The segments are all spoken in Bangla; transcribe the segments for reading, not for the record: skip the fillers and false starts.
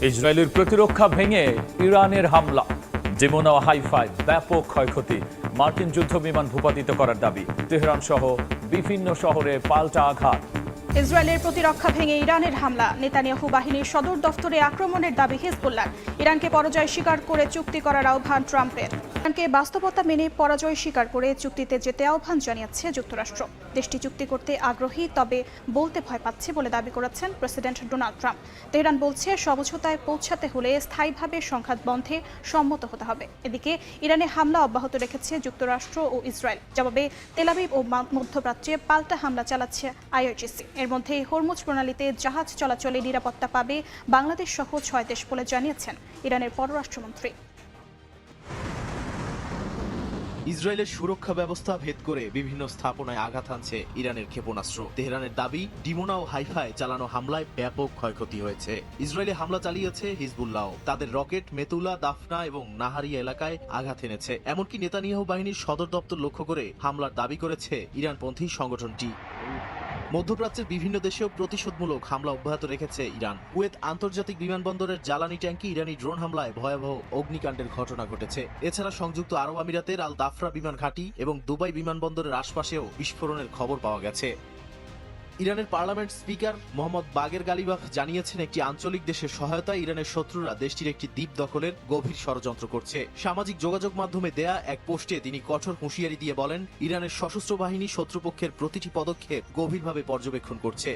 ইসরায়েলের প্রতিরক্ষা ভেঙে ইরানের হামলা, যেমন হাইফায় ব্যাপক ক্ষয়ক্ষতি, মার্কিন যুদ্ধ বিমান ভূপাতিত করার দাবি, তেহরান সহ বিভিন্ন শহরে পাল্টা আঘাত। ইসরায়েলের প্রতিরক্ষা ভেঙে ইরানের হামলা, নেতানিয়াহু বাহিনীর সদর দফতরে আক্রমণের দাবি হিজবুল্লাহ, ইরানকে পরাজয় স্বীকার করে চুক্তি করার আহ্বান ট্রাম্পের। ইরানকে বাস্তবতা মেনে পরাজয় স্বীকার করে চুক্তিতে যেতে আহ্বান জানিয়েছে যুক্তরাষ্ট্র। দেশটি চুক্তি করতে আগ্রহী, তবে বলতে ভয় পাচ্ছে বলে দাবি করেছেন প্রেসিডেন্ট ডোনাল্ড ট্রাম্প। তেহরান বলছে সমঝোতায় পৌঁছাতে হলে স্থায়ীভাবে সংঘাত বন্ধে সম্মত হতে হবে। এদিকে ইরানে হামলা অব্যাহত রেখেছে যুক্তরাষ্ট্র ও ইসরায়েল। জবাবে তেল আবিব ও মধ্যপ্রাচ্যে পাল্টা হামলা চালাচ্ছে আইআরজিসি। এর মধ্যে হরমুজ প্রণালীতে জাহাজ চলাচলে নিরাপত্তা পাবে বাংলাদেশ সহ 6 দেশ বলে জানিয়েছেন ইরানের পররাষ্ট্রমন্ত্রী। ইসরায়েলের সুরক্ষা ব্যবস্থা ভেদ করে বিভিন্ন স্থাপনায় আঘাত হানছে ইরানের ক্ষেপণাস্ত্র। তেহরানের দাবি, ডিমোনা ও হাইফায় চালানো হামলায় ব্যাপক ক্ষয়ক্ষতি হয়েছে। ইসরায়েলে হামলা চালিয়েছে হিজবুল্লাহ, তাদের রকেট মেতুলা, দাফনা এবং নাহারিয়া এলাকায় আঘাত এনেছে। এমনকি নেতানিয়াহু বাহিনীর সদর দপ্তর লক্ষ্য করে হামলার দাবি করেছে ইরানপন্থী সংগঠনটি। মধ্যপ্রাচ্যের বিভিন্ন দেশেও প্রতিশোধমূলক হামলা অব্যাহত রেখেছে ইরান। কুয়েত আন্তর্জাতিক বিমানবন্দরের জ্বালানি ট্যাঙ্কি ইরানি ড্রোন হামলায় ভয়াবহ অগ্নিকাণ্ডের ঘটনা ঘটেছে। এছাড়া সংযুক্ত আরব আমিরাতের আল দাফরা বিমান ঘাঁটি এবং দুবাই বিমানবন্দরের আশপাশেও বিস্ফোরণের খবর পাওয়া গেছে। ইরানের পার্লামেন্ট স্পিকার মোহাম্মদ বাগের গালিবাফ জানিয়েছেন, একটি আঞ্চলিক দেশের সহায়তায় ইরানের শত্রুরা দেশটির একটি দ্বীপ দখলের গভীর ষড়যন্ত্র করছে। সামাজিক যোগাযোগ মাধ্যমে দেয়া এক পোস্টে তিনি কঠোর হুঁশিয়ারি দিয়ে বলেন, ইরানের সশস্ত্র বাহিনী শত্রুপক্ষের প্রতিটি পদক্ষেপ গভীরভাবে পর্যবেক্ষণ করছে।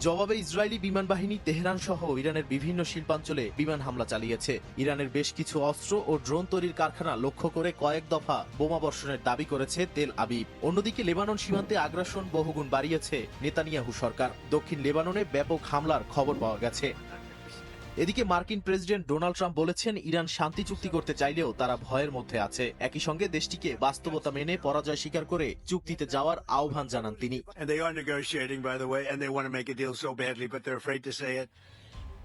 জবাবে ইসরায়েলি বিমান বাহিনী তেহরান সহ ইরানের বিভিন্ন শিল্পাঞ্চলে বিমান হামলা চালিয়েছে। ইরানের বেশ কিছু অস্ত্র ও ড্রোন তৈরির কারখানা লক্ষ্য করে কয়েক দফা বোমা বর্ষণের দাবি করেছে তেল আবিব। অন্যদিকে লেবানন সীমান্তে আগ্রাসন বহুগুণ বাড়িয়েছে নেতানিয়াহু সরকার। দক্ষিণ লেবাননে ব্যাপক হামলার খবর পাওয়া গেছে। এদিকে মার্কিন প্রেসিডেন্ট ডোনাল্ড ট্রাম্প বলেছেন, ইরান শান্তি চুক্তি করতে চাইলেও তারা ভয়ের মধ্যে আছে। একই সঙ্গে দেশটিকে বাস্তবতা মেনে পরাজয় স্বীকার করে চুক্তিতে যাওয়ার আহ্বান জানান তিনি। And they are negotiating, by the way, and they want to make a deal so badly, but they're afraid to say it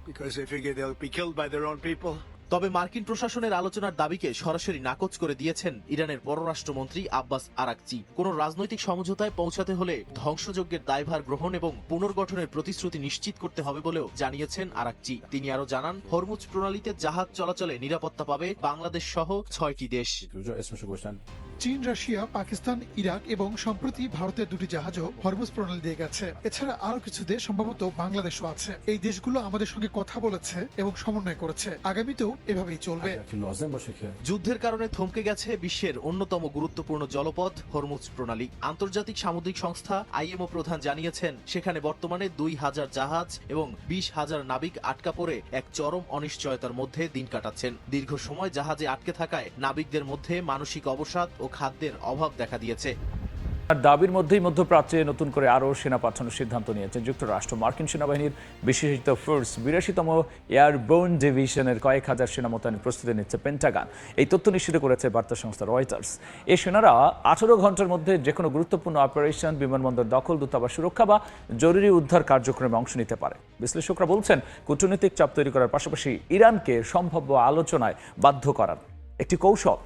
because they figure they'll be killed by their own people. তবে মার্কিন প্রশাসনের আলোচনার দাবিকে সরাসরি নাকচ করে দিয়েছেন ইরানের পররাষ্ট্রমন্ত্রী আব্বাস আরাকচি। কোন রাজনৈতিক সমঝোতায় পৌঁছাতে হলে ধ্বংসযজ্ঞের দায়ভার গ্রহণ এবং পুনর্গঠনের প্রতিশ্রুতি নিশ্চিত করতে হবে বলেও জানিয়েছেন আরাকচি। তিনি আরো জানান, হরমুজ প্রণালীতে জাহাজ চলাচলে নিরাপত্তা পাবে বাংলাদেশ সহ 6টি দেশ। চীন, রাশিয়া, পাকিস্তান, ইরাক এবং সম্প্রতি ভারতের 2টি জাহাজও হরমুজ প্রণালী দিয়ে গেছে। এছাড়া আরো কিছু দেশ, সম্ভবত বাংলাদেশও আছে। এই দেশগুলো আমাদের সঙ্গে কথা বলেছে এবং সমন্বয় করেছে। আগামীতেও এভাবেই চলবে। যুদ্ধের কারণে থমকে গেছে বিশ্বের অন্যতম গুরুত্বপূর্ণ জলপথ হরমুজ প্রণালী। আন্তর্জাতিক সামুদ্রিক সংস্থা আইএমও প্রধান জানিয়েছেন, সেখানে বর্তমানে 2000 জাহাজ এবং 20,000 নাবিক আটকা পড়ে এক চরম অনিশ্চয়তার মধ্যে দিন কাটাচ্ছেন। দীর্ঘ সময় জাহাজে আটকে থাকায় নাবিকদের মধ্যে মানসিক অবসাদ ও খাদ্যের অভাব দেখা দিয়েছে। দাবির মধ্যেই মধ্যপ্রাচ্যে নতুন করে আরও সেনা পাঠানোর সিদ্ধান্ত নিয়েছে যুক্তরাষ্ট্র। মার্কিন সেনাবাহিনীর বিশেষিত ফোর্স 82তম এয়ারবোর্ন ডিভিশনের কয়েক হাজার সেনা মোতায়েনের প্রস্তুতি নিচ্ছে পেন্টাগন। এই তথ্য নিশ্চিত করেছে বার্তা সংস্থা রয়টার্স। এই সেনারা 18 ঘন্টার মধ্যে যে কোনো গুরুত্বপূর্ণ অপারেশন, বিমানবন্দর দখল, দূতাবাস সুরক্ষা বা জরুরি উদ্ধার কার্যক্রমে অংশ নিতে পারে। বিশ্লেষকরা বলছেন, কূটনৈতিক চাপ তৈরি করার পাশাপাশি ইরানকে সম্ভাব্য আলোচনায় বাধ্য করার একটি কৌশল।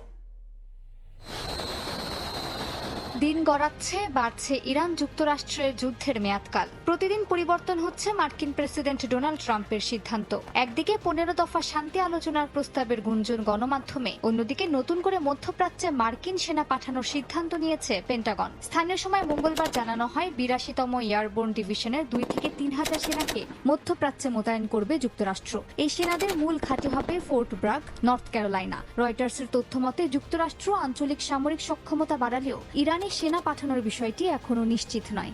দিন গড়াচ্ছে, বাড়ছে ইরান যুক্তরাষ্ট্রের যুদ্ধের মেয়াদকাল। প্রতিদিন পরিবর্তন হচ্ছে মার্কিন প্রেসিডেন্ট ডোনাল্ড ট্রাম্পের সিদ্ধান্ত। একদিকে 15 দফা শান্তি আলোচনার প্রস্তাবের গুঞ্জন গণমাধ্যমে, অন্যদিকে নতুন করে মধ্যপ্রাচ্যে মার্কিন সেনা পাঠানোর সিদ্ধান্ত নিয়েছে পেন্টাগন। স্থানীয় সময় মঙ্গলবার জানানো হয়, 82তম এয়ারবোর্ন ডিভিশনের 2 থেকে 3,000 সেনাকে মধ্যপ্রাচ্যে মোতায়েন করবে যুক্তরাষ্ট্র। এই সেনাদের মূল ঘাঁটি হবে ফোর্ট ব্রাগ, নর্থ ক্যারোলাইনা। রয়টার্সের তথ্য মতে, যুক্তরাষ্ট্র আঞ্চলিক সামরিক সক্ষমতা বাড়ালেও ইরানে সেনা পাঠানোর বিষয়টি এখনো নিশ্চিত নয়।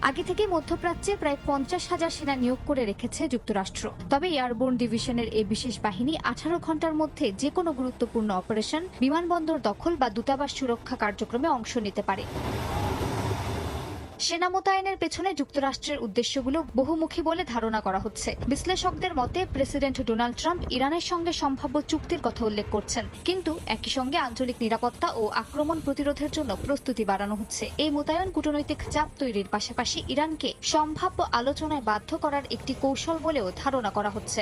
আগে থেকে মধ্যপ্রাচ্যে প্রায় 50,000 সেনা নিয়োগ করে রেখেছে যুক্তরাষ্ট্র। তবে এয়ারবোর্ন ডিভিশনের এই বিশেষ বাহিনী 18 ঘন্টার মধ্যে যে কোনো গুরুত্বপূর্ণ অপারেশন, বিমানবন্দর দখল বা দূতাবাস সুরক্ষা কার্যক্রমে অংশ নিতে পারে। সেনা মোতায়েনের পেছনে যুক্তরাষ্ট্রের উদ্দেশ্যগুলো বহুমুখী বলে ধারণা করা হচ্ছে। বিশ্লেষকদের মতে, প্রেসিডেন্ট ডোনাল্ড ট্রাম্প ইরানের সঙ্গে সম্ভাব্য চুক্তির কথা উল্লেখ করছেন, কিন্তু একই সঙ্গে আঞ্চলিক নিরাপত্তা ও আক্রমণ প্রতিরোধের জন্য প্রস্তুতি বাড়ানো হচ্ছে। এই মোতায়েন কূটনৈতিক চাপ তৈরির পাশাপাশি ইরানকে সম্ভাব্য আলোচনায় বাধ্য করার একটি কৌশল বলেও ধারণা করা হচ্ছে।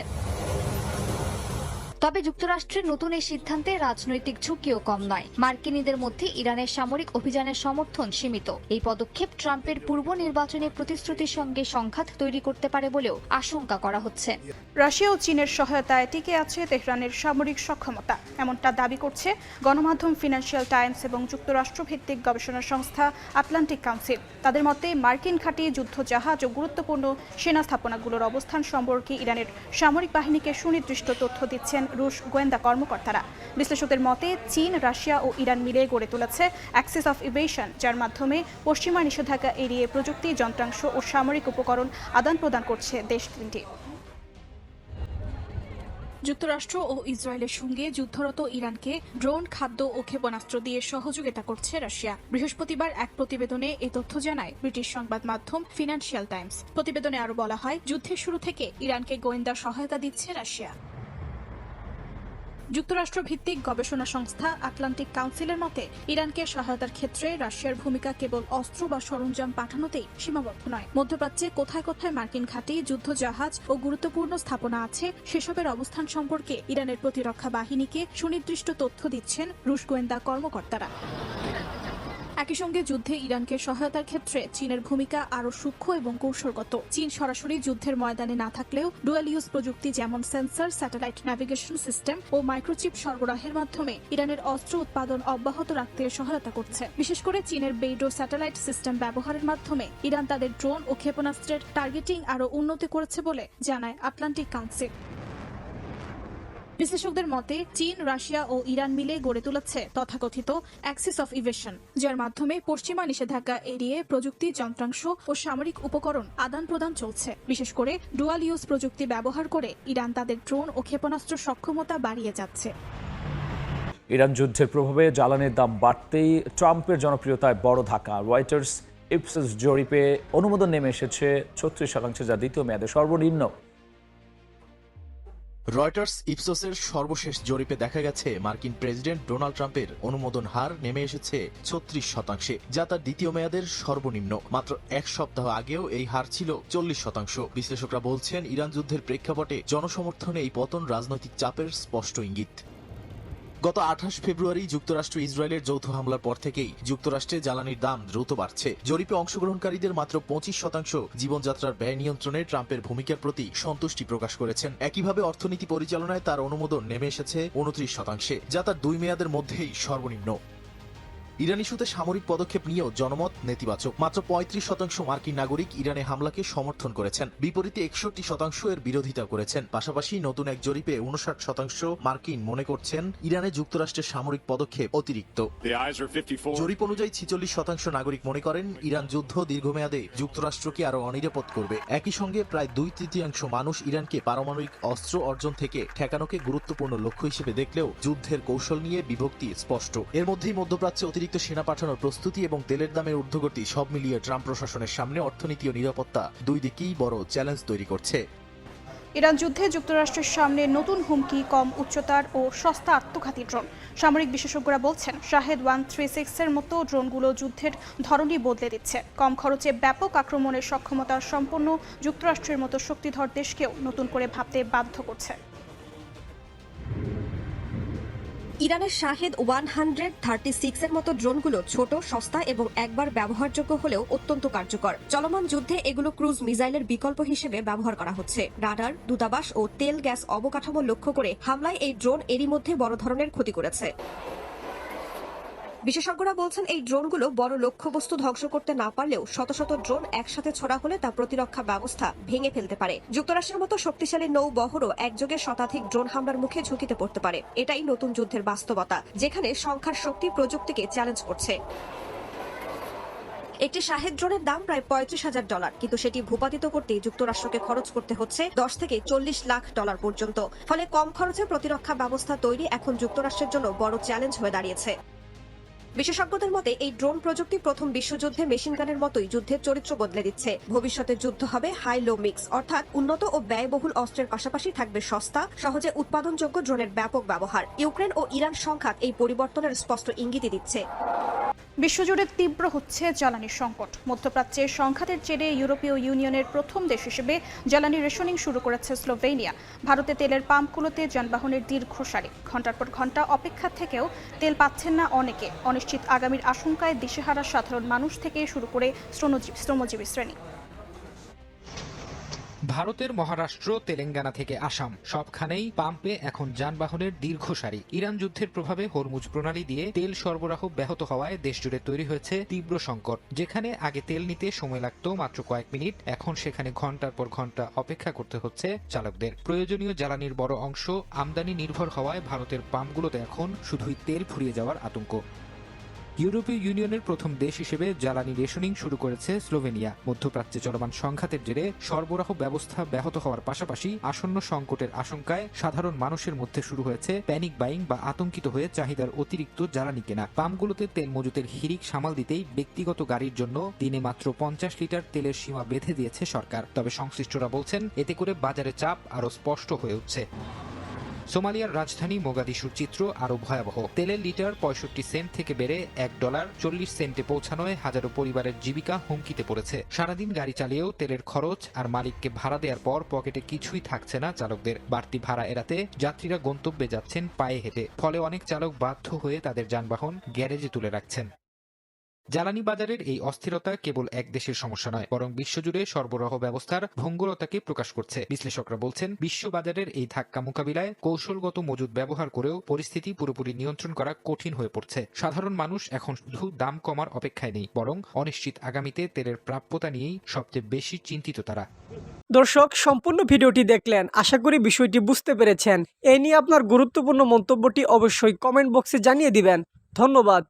তবে যুক্তরাষ্ট্রের নতুন এই সিদ্ধান্তে রাজনৈতিক ঝুঁকিও কম নয়। মার্কিনীদের মধ্যে ইরানের সামরিক অভিযানের সমর্থন সীমিত। এই পদক্ষেপ ট্রাম্পের পূর্ব নির্বাচনী প্রতিশ্রুতির সঙ্গে সংঘাত তৈরি করতে পারে বলেও আশঙ্কা করা হচ্ছে। রাশিয়া ও চীনের সহায়তায় টিকে আছে তেহরানের সামরিক সক্ষমতা, এমনটা দাবি করছে গণমাধ্যম ফিনান্সিয়াল টাইমস এবং যুক্তরাষ্ট্রভিত্তিক গবেষণা সংস্থা আটলান্টিক কাউন্সিল। তাদের মতে মার্কিন ঘাঁটি, যুদ্ধজাহাজ ও গুরুত্বপূর্ণ সেনা স্থাপনাগুলোর অবস্থান সম্পর্কে ইরানের সামরিক বাহিনীকে সুনির্দিষ্ট তথ্য দিচ্ছেন রুশ গোয়েন্দা কর্মকর্তারা। বিশ্লেষকদের মতে চীন, রাশিয়া ও ইরান মিলে গড়ে তুলেছে অ্যাক্সিস অফ ইভেশন, যার মাধ্যমে পশ্চিমা নিষেধাজ্ঞা এড়িয়ে প্রযুক্তি, যন্ত্রাংশ ও সামরিক উপকরণ আদান প্রদান করছে দেশ তিনটি। যুক্তরাষ্ট্র ও ইসরায়েলের সঙ্গে যুদ্ধরত ইরানকে ড্রোন, খাদ্য ও ক্ষেপণাস্ত্র দিয়ে সহযোগিতা করছে রাশিয়া। বৃহস্পতিবার এক প্রতিবেদনে এ তথ্য জানায় ব্রিটিশ সংবাদ মাধ্যম ফিনান্সিয়াল টাইমস। প্রতিবেদনে আরও বলা হয়, যুদ্ধের শুরু থেকে ইরানকে গোয়েন্দা সহায়তা দিচ্ছে রাশিয়া। যুক্তরাষ্ট্র ভিত্তিক গবেষণা সংস্থা আটলান্টিক কাউন্সিলের মতে ইরানকে সহায়তার ক্ষেত্রে রাশিয়ার ভূমিকা কেবল অস্ত্র বা সরঞ্জাম পাঠানোতেই সীমাবদ্ধ নয়। মধ্যপ্রাচ্যে কোথায় কোথায় মার্কিন ঘাঁটি, যুদ্ধজাহাজ ও গুরুত্বপূর্ণ স্থাপনা আছে সেসবের অবস্থান সম্পর্কে ইরানের প্রতিরক্ষা বাহিনীকে সুনির্দিষ্ট তথ্য দিচ্ছেন রুশ গোয়েন্দা কর্মকর্তারা। একই সঙ্গে যুদ্ধে ইরানকে সহায়তার ক্ষেত্রে চীনের ভূমিকা আরও সূক্ষ্ম এবং কৌশলগত। চীন সরাসরি যুদ্ধের ময়দানে না থাকলেও ডুয়াল ইউজ প্রযুক্তি যেমন সেন্সর, স্যাটেলাইট ন্যাভিগেশন সিস্টেম ও মাইক্রোচিপ সরবরাহের মাধ্যমে ইরানের অস্ত্র উৎপাদন অব্যাহত রাখতে সহায়তা করছে। বিশেষ করে চীনের বেইডো স্যাটেলাইট সিস্টেম ব্যবহারের মাধ্যমে ইরান তাদের ড্রোন ও ক্ষেপণাস্ত্রের টার্গেটিং আরও উন্নতি করেছে বলে জানায় আটলান্টিক কাউন্সিল। বিশ্লেষকদের মতে চীন, রাশিয়া ও ইরান মিলে গড়ে তুলেছে তথাকথিত অ্যাক্সিস অফ ইভেশন, যার মাধ্যমে পশ্চিমা নিষেধাজ্ঞা এড়িয়ে প্রযুক্তি, যন্ত্রাংশ ও সামরিক উপকরণ আদান প্রদান চলছে। বিশেষ করে ডুয়াল ইউজ প্রযুক্তি ব্যবহার করে ইরান তাদের ড্রোন ও ক্ষেপণাস্ত্র সক্ষমতা বাড়িয়ে যাচ্ছে। ইরান যুদ্ধের প্রভাবে জ্বালানির দাম বাড়তেই ট্রাম্পের জনপ্রিয়তায় বড় ধাক্কা। রয়টার্স ইপসোস জরিপে অনুমোদন নেমে এসেছে 36%, যা দ্বিতীয় মেয়াদে সর্বনিম্ন। রয়টার্স ইপসোসের সর্বশেষ জরিপে দেখা গেছে মার্কিন প্রেসিডেন্ট ডোনাল্ড ট্রাম্পের অনুমোদন হার নেমে এসেছে 36%, যা তার দ্বিতীয় মেয়াদের সর্বনিম্ন। মাত্র এক সপ্তাহ আগেও এই হার ছিল 40%। বিশ্লেষকরা বলছেন ইরান যুদ্ধের প্রেক্ষাপটে জনসমর্থনে এই পতন রাজনৈতিক চাপের স্পষ্ট ইঙ্গিত। গত 28 ফেব্রুয়ারি যুক্তরাষ্ট্র ইসরায়েলের যৌথ হামলার পর থেকেই যুক্তরাষ্ট্রে জ্বালানির দাম দ্রুত বাড়ছে। জরিপে অংশগ্রহণকারীদের মাত্র 25% জীবনযাত্রার ব্যয় নিয়ন্ত্রণে ট্রাম্পের ভূমিকার প্রতি সন্তুষ্টি প্রকাশ করেছেন। একইভাবে অর্থনীতি পরিচালনায় তার অনুমোদন নেমে এসেছে 29%, যা তার 2 মেয়াদের মধ্যেই সর্বনিম্ন। ইরান ইস্যুতে সামরিক পদক্ষেপ নিয়েও জনমত নেতিবাচক। মাত্র 35% মার্কিন নাগরিক ইরানে হামলাকে সমর্থন করেছেন, বিপরীতে 61% এর বিরোধিতা করেছেন। পাশাপাশি নতুন এক জরিপে 59% মার্কিন মনে করছেন ইরানে যুক্তরাষ্ট্রের সামরিক পদক্ষেপ অতিরিক্ত। জরিপ অনুযায়ী 46% নাগরিক মনে করেন ইরান যুদ্ধ দীর্ঘমেয়াদে যুক্তরাষ্ট্রকে আরো অনিরাপদ করবে। একই সঙ্গে প্রায় 2/3 মানুষ ইরানকে পারমাণবিক অস্ত্র অর্জন থেকে ঠেকানোকে গুরুত্বপূর্ণ লক্ষ্য হিসেবে দেখলেও যুদ্ধের কৌশল নিয়ে বিভক্তি স্পষ্ট। এর মধ্যেই মধ্যপ্রাচ্যে অতিরিক্ত সেনা পাঠানোর প্রস্তুতি এবং তেলের দামের ঊর্ধ্বগতি সব মিলিয়ে ট্রাম্প প্রশাসনের সামনে অর্থনীতি ও নিরাপত্তা দুই দিকেই বড় চ্যালেঞ্জ তৈরি করছে। ইরান যুদ্ধে যুক্তরাষ্ট্রের সামনে নতুন হুমকি কম উচ্চতার ও সস্তা আত্মঘাতী ড্রোন। সামরিক বিশেষজ্ঞরা বলছেন শাহেদ 136-এর মতো ড্রোনগুলো যুদ্ধের ধরনই বদলে দিচ্ছে। কম খরচে ব্যাপক আক্রমণের সক্ষমতা সম্পন্ন যুক্তরাষ্ট্রের মতো শক্তিধর দেশকেও নতুন করে ভাবতে বাধ্য করছে। ইরানের শাহেদ 136-এর মতো ড্রোনগুলো ছোট, সস্তা এবং একবার ব্যবহারযোগ্য হলেও অত্যন্ত কার্যকর। চলমান যুদ্ধে এগুলো ক্রুজ মিসাইলের বিকল্প হিসেবে ব্যবহার করা হচ্ছে। রাডার, দূতাবাস ও তেল গ্যাস অবকাঠামো লক্ষ্য করে হামলায় এই ড্রোন এরই মধ্যে বড় ধরনের ক্ষতি করেছে। বিশেষজ্ঞরা বলছেন এই ড্রোনগুলো বড় লক্ষ্যবস্তু ধ্বংস করতে না পারলেও শত শত ড্রোন একসাথে ছড়া হলে তা প্রতিরক্ষা ব্যবস্থা ভেঙে ফেলতে পারে। যুক্তরাষ্ট্রের মতো শক্তিশালী নৌবহরও একযোগে শতাধিক ড্রোন হামলার মুখে ঝুঁকিতে পড়তে পারে। এটাই নতুন যুদ্ধের বাস্তবতা, যেখানে সংখ্যার শক্তি প্রযুক্তিকে চ্যালেঞ্জ করছে। একটি শাহেদ ড্রোনের দাম প্রায় $35,000, কিন্তু সেটি ভূপাতিত করতে যুক্তরাষ্ট্রকে খরচ করতে হচ্ছে $10 থেকে $40 লাখ পর্যন্ত। ফলে কম খরচে প্রতিরক্ষা ব্যবস্থা তৈরি এখন যুক্তরাষ্ট্রের জন্য বড় চ্যালেঞ্জ হয়ে দাঁড়িয়েছে। বিশেষজ্ঞদের মতে এই ড্রোন প্রযুক্তি প্রথম বিশ্বযুদ্ধে মেশিনগানের মতোই যুদ্ধের চরিত্র বদলে দিচ্ছে। ভবিষ্যতে যুদ্ধ হবে হাই লো মিক্স, অর্থাৎ উন্নত ও ব্যয়বহুল অস্ত্রের পাশাপাশি থাকবে সস্তা, সহজে উৎপাদনযোগ্য ড্রোনের ব্যাপক ব্যবহার। ইউক্রেন ও ইরান সংঘাত এই পরিবর্তনের স্পষ্ট ইঙ্গিতই দিচ্ছে। বিশ্বজুড়ে তীব্র হচ্ছে জ্বালানি সংকট। মধ্যপ্রাচ্যে সংঘাতের জেরে ইউরোপীয় ইউনিয়নের প্রথম দেশ হিসেবে জ্বালানি রেশনিং শুরু করেছে স্লোভেনিয়া। ভারতে তেলের পাম্পগুলোতে যানবাহনের দীর্ঘ সারি, ঘন্টার পর ঘন্টা অপেক্ষা থেকেও তেল পাচ্ছেন না অনেকে। অনিশ্চিত আগামীর আশঙ্কায় দিশেহারা সাধারণ মানুষ থেকে শুরু করে শ্রমজীবী শ্রেণী। ভারতের মহারাষ্ট্র, তেলেঙ্গানা থেকে আসাম সবখানেই পাম্পে এখন যানবাহনের দীর্ঘ সারি। ইরান যুদ্ধের প্রভাবে হরমুজ প্রণালী দিয়ে তেল সরবরাহ ব্যাহত হওয়ায় দেশজুড়ে তৈরি হয়েছে তীব্র সংকট। যেখানে আগে তেল নিতে সময় লাগত মাত্র কয়েক মিনিট, এখন সেখানে ঘন্টার পর ঘন্টা অপেক্ষা করতে হচ্ছে চালকদের। প্রয়োজনীয় জ্বালানির বড় অংশ আমদানি নির্ভর হওয়ায় ভারতের পাম্পগুলোতে এখন শুধুই তেল ফুরিয়ে যাওয়ার আতঙ্ক। ইউরোপীয় ইউনিয়নের প্রথম দেশ হিসেবে জ্বালানি রেশনিং শুরু করেছে স্লোভেনিয়া। মধ্যপ্রাচ্যে চলমান সংঘাতের জেরে সরবরাহ ব্যবস্থা ব্যাহত হওয়ার পাশাপাশি আসন্ন সংকটের আশঙ্কায় সাধারণ মানুষের মধ্যে শুরু হয়েছে প্যানিক বাইং বা আতঙ্কিত হয়ে চাহিদার অতিরিক্ত জ্বালানি কেনা। পাম্পগুলোতে তেল মজুতের হিড়িক সামাল দিতেই ব্যক্তিগত গাড়ির জন্য দিনে মাত্র 50 লিটার তেলের সীমা বেঁধে দিয়েছে সরকার। তবে সংশ্লিষ্টরা বলছেন এতে করে বাজারে চাপ আরও স্পষ্ট হয়ে উঠছে। সোমালিয়ার রাজধানী মোগাদিশুর চিত্র আরো ভয়াবহ। তেলের লিটার 65 সেন্ট থেকে বেড়ে $1.40 সেন্টে পৌঁছানোয় হাজারো পরিবারের জীবিকা হুমকিতে পড়েছে। সারাদিন গাড়ি চালিয়েও তেলের খরচ আর মালিককে ভাড়া দেওয়ার পর পকেটে কিছুই থাকছে না চালকদের। বাড়তি ভাড়া এড়াতে যাত্রীরা গন্তব্যে যাচ্ছেন পায়ে হেঁটে। ফলে অনেক চালক বাধ্য হয়ে তাদের যানবাহন গ্যারেজে তুলে রাখছেন। জ্বালানি বাজারের এই অস্থিরতা কেবল এক দেশের সমস্যা নয়, বরং বিশ্বজুড়ে সরবরাহ ব্যবস্থার ভঙ্গুরতাকে প্রকাশ করছে। বিশ্লেষকরা বলছেন বিশ্ববাজারের এই ধাক্কা মোকাবিলায় কৌশলগত মজুদ ব্যবহার করেও পরিস্থিতি পুরোপুরি নিয়ন্ত্রণ করা কঠিন হয়ে পড়ছে। সাধারণ মানুষ এখন শুধু দাম কমার অপেক্ষায় নেই, বরং অনিশ্চিত আগামীতে তেলের প্রাপ্যতা নিয়েই সবচেয়ে বেশি চিন্তিত তারা। দর্শক, সম্পূর্ণ ভিডিওটি দেখলেন, আশা করি বিষয়টি বুঝতে পেরেছেন। এ নিয়ে আপনার গুরুত্বপূর্ণ মন্তব্যটি অবশ্যই কমেন্ট বক্সে জানিয়ে দিবেন। ধন্যবাদ।